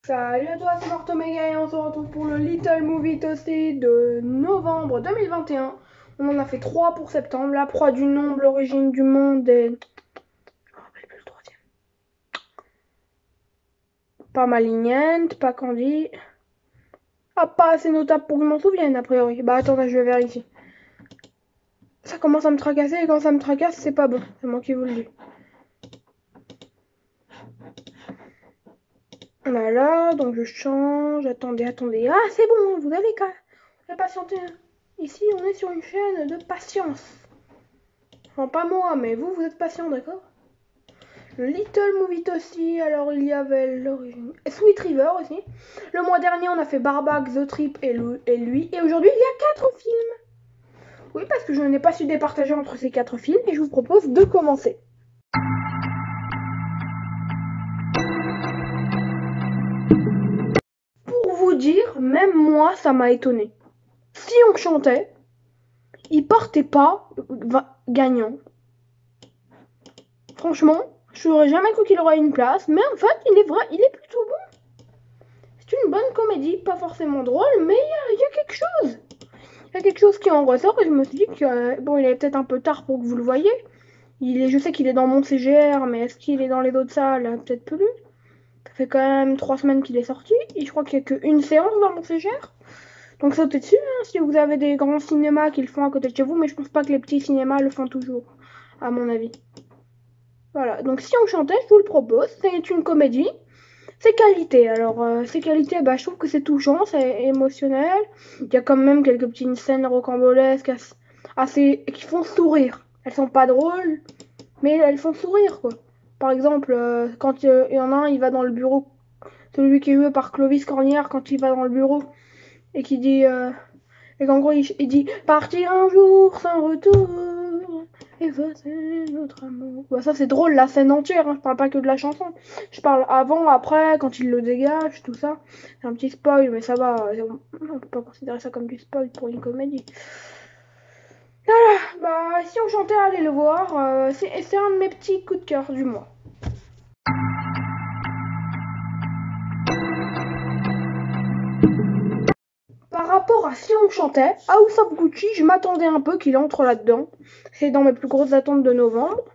Salut à toi, c'est Martomega et on se retrouve pour le Little Movie Toasté de novembre 2021. On en a fait 3 pour septembre. La proie du nombre, l'origine du monde et... Je me rappelle plus le troisième. Pas Malignante, pas Candy. Ah, pas assez notable pour que je m'en souvienne a priori. Bah attends, je vais vérifier. Ça commence à me tracasser et quand ça me tracasse, c'est pas bon. C'est moi qui vous le dis. Voilà, donc je change. Attendez. Ah, c'est bon, vous avez patienté. Ici, on est sur une chaîne de patience. Enfin, pas moi, mais vous êtes patient, d'accord? Le Little Movie aussi, alors il y avait l'origine. Sweet River aussi. Le mois dernier, on a fait Barbac, The Trip et lui. Et aujourd'hui, il y a 4 films. Oui, parce que je n'ai pas su départager entre ces 4 films et je vous propose de commencer. Pour vous dire, même moi, ça m'a étonné. Si on chantait, il partait pas gagnant. Franchement, je n'aurais jamais cru qu'il aurait une place, mais en fait, il est plutôt bon. C'est une bonne comédie, pas forcément drôle, mais il y a quelque chose. Il y a quelque chose qui en ressort et je me suis dit que, bon, il est peut-être un peu tard pour que vous le voyez. Je sais qu'il est dans mon CGR, mais est-ce qu'il est dans les autres salles? Peut-être plus. Ça fait quand même 3 semaines qu'il est sorti et je crois qu'il n'y a qu'une séance dans mon CGR. Donc sautez dessus, hein, si vous avez des grands cinémas qui le font à côté de chez vous, mais je pense pas que les petits cinémas le font toujours, à mon avis. Voilà, donc si on chantait, je vous le propose, c'est une comédie. Ses qualités, alors ses qualités, bah, je trouve que c'est touchant, c'est émotionnel. Il y a quand même quelques petites scènes rocambolesques assez qui font sourire. Elles sont pas drôles, mais elles font sourire quoi. Par exemple, quand il y en a un, il va dans le bureau, celui qui est joué par Clovis Cornière, quand il va dans le bureau et qui dit et qu'en gros il dit partir un jour sans retour. Effacer notre amour. Bah ça c'est drôle la scène entière, hein. Je parle pas que de la chanson. Je parle avant, après, quand il le dégage, tout ça. C'est un petit spoil, mais ça va. On peut pas considérer ça comme du spoil pour une comédie. Voilà, bah si on chantait, allez le voir. C'est un de mes petits coups de cœur du mois. Par rapport à si on chantait, House of Gucci, je m'attendais un peu qu'il entre là-dedans. C'est dans mes plus grosses attentes de novembre.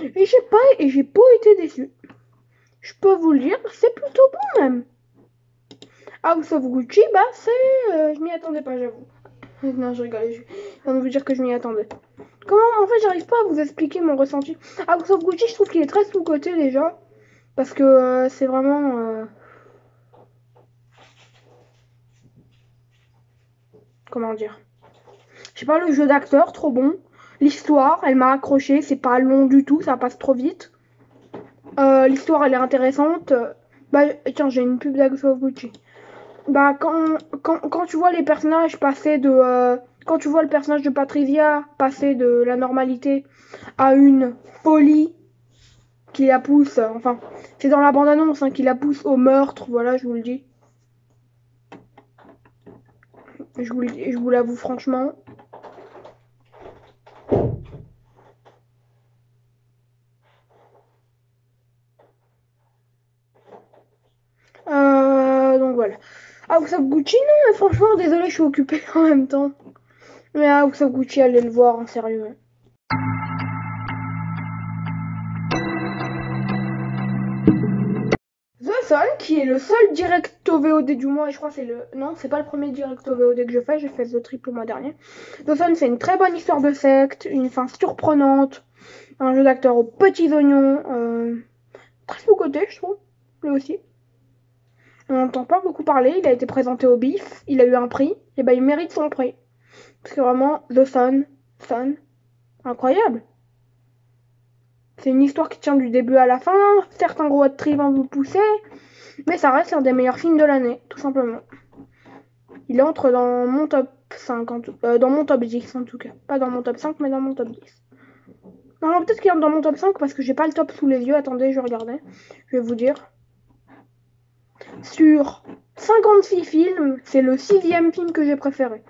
Et j'ai pas été déçu. Je peux vous le dire, c'est plutôt bon même. House of Gucci, bah c'est... je m'y attendais pas, j'avoue. Non, je rigole, je viens de vous dire que je m'y attendais. Comment, en fait, j'arrive pas à vous expliquer mon ressenti. House of Gucci, je trouve qu'il est très sous-coté déjà. Parce que c'est vraiment... comment dire? Je sais pas, le jeu d'acteur, trop bon. L'histoire, elle m'a accroché, c'est pas long du tout, ça passe trop vite. L'histoire, elle est intéressante. Bah, tiens, j'ai une pub d'House of Gucci. Bah, quand tu vois les personnages passer de... quand tu vois le personnage de Patricia passer de la normalité à une folie qui la pousse... enfin, c'est dans la bande-annonce hein, qui la pousse au meurtre, voilà, je vous le dis. Je vous l'avoue franchement. Donc voilà. House of Gucci, non, mais franchement, désolé, je suis occupée en même temps. Mais House of Gucci, allez le voir, en sérieux. The Sun, qui est le seul directo VOD du mois, et je crois que c'est le... Non, c'est pas le premier directo VOD que je fais, j'ai fait The Trip le mois dernier. The Sun, c'est une très bonne histoire de secte, une fin surprenante, un jeu d'acteur aux petits oignons, très sous-côté, je trouve, lui aussi. On n'entend pas beaucoup parler, il a été présenté au BIF, il a eu un prix, et ben il mérite son prix. Parce que vraiment, The Sun, incroyable. C'est une histoire qui tient du début à la fin, certains gros road trip vont vous pousser, mais ça reste un des meilleurs films de l'année, tout simplement. Il entre dans mon top 5, dans mon top 10 en tout cas. Pas dans mon top 5, mais dans mon top 10. Non, peut-être qu'il entre dans mon top 5 parce que j'ai pas le top sous les yeux. Attendez, je regardais. Je vais vous dire. Sur 56 films, c'est le 6e film que j'ai préféré.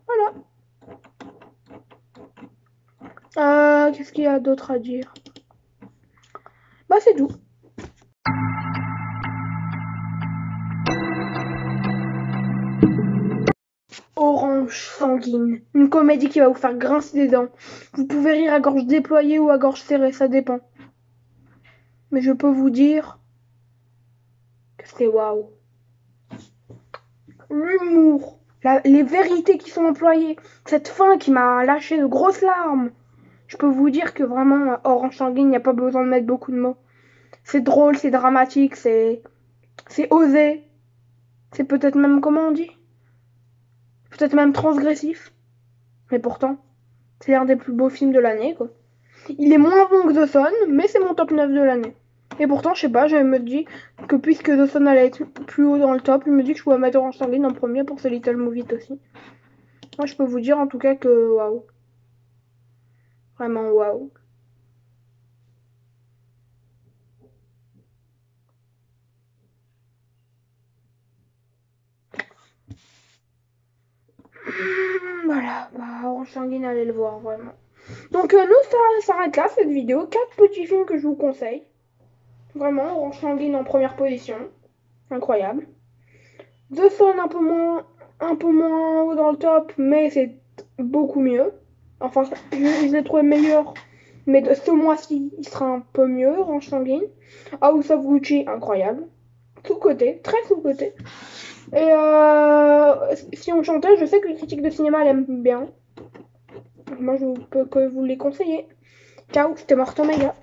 Voilà. Qu'est-ce qu'il y a d'autre à dire? Bah, c'est tout. Orange sanguine, une comédie qui va vous faire grincer des dents. Vous pouvez rire à gorge déployée ou à gorge serrée, ça dépend. Mais je peux vous dire que c'est waouh. L'humour, les vérités qui sont employées, cette fin qui m'a lâché de grosses larmes. Je peux vous dire que vraiment, Orange sanguine, il n'y a pas besoin de mettre beaucoup de mots. C'est drôle, c'est dramatique, c'est osé. C'est peut-être même, comment on dit? Peut-être même transgressif. Mais pourtant, c'est l'un des plus beaux films de l'année, quoi. Il est moins bon que The Son, mais c'est mon top 9 de l'année. Et pourtant, je sais pas, je me dis que puisque The Son allait être plus haut dans le top, je me dis que je pouvais mettre Orange sanguine en premier pour ce Little Movie aussi. Moi, je peux vous dire en tout cas que waouh. Vraiment waouh. Voilà, bah, Orange sanguine, allez le voir, vraiment. Donc, nous, ça s'arrête là, cette vidéo. 4 petits films que je vous conseille. Vraiment, Orange sanguine en première position. Incroyable. The Sun un peu moins haut dans le top, mais c'est beaucoup mieux. Enfin, je l'ai trouvé meilleur, mais de ce mois-ci, il sera un peu mieux, Orange sanguine. House of Gucci, incroyable. Sous-côté, très sous-côté. Et si on chantait, je sais que les critiques de cinéma l'aiment bien. Moi, je peux que vous les conseiller. Ciao, c'était Morton Mega.